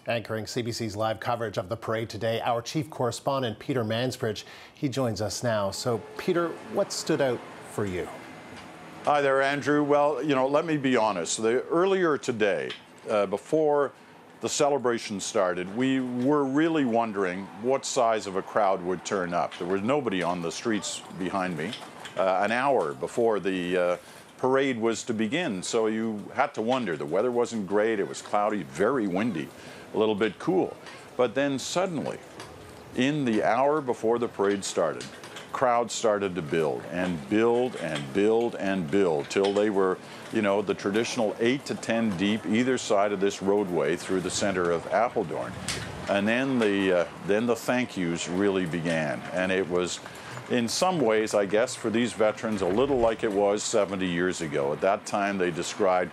Anchoring CBC's live coverage of the parade today, our chief correspondent, Peter Mansbridge. He joins us now. So, Peter, what stood out for you? Hi there, Andrew. Well, let me be honest. Earlier today, before the celebration started, we were really wondering what size of a crowd would turn up. There was nobody on the streets behind me an hour before the parade was to begin, so you had to wonder. The weather wasn't great. It was cloudy, very windy, a little bit cool. But then suddenly, in the hour before the parade started, crowds started to build and build and build and build till they were, the traditional 8 to 10 deep either side of this roadway through the center of Apeldoorn. And then the thank yous really began. And it was, in some ways, I guess, for these veterans, a little like it was 70 years ago. At that time, they described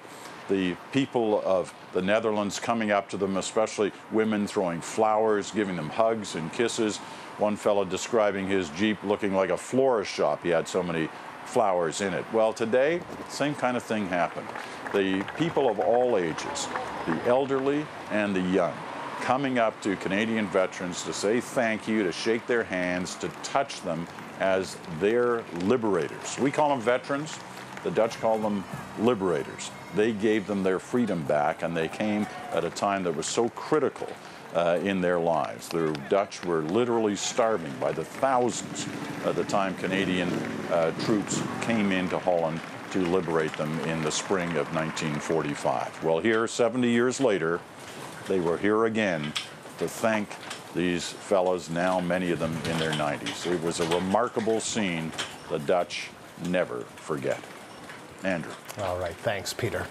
the people of the Netherlands coming up to them, especially women throwing flowers, giving them hugs and kisses. One fellow describing his Jeep looking like a florist shop. He had so many flowers in it. Well, today, same kind of thing happened. The people of all ages, the elderly and the young, coming up to Canadian veterans to say thank you, to shake their hands, to touch them as their liberators. We call them veterans. The Dutch call them liberators. They gave them their freedom back, and they came at a time that was so critical in their lives. The Dutch were literally starving by the thousands at the time Canadian troops came into Holland to liberate them in the spring of 1945. Well, here, 70 years later, they were here again to thank these fellows, now many of them in their 90s. It was a remarkable scene the Dutch never forget. Andrew. All right, thanks, Peter.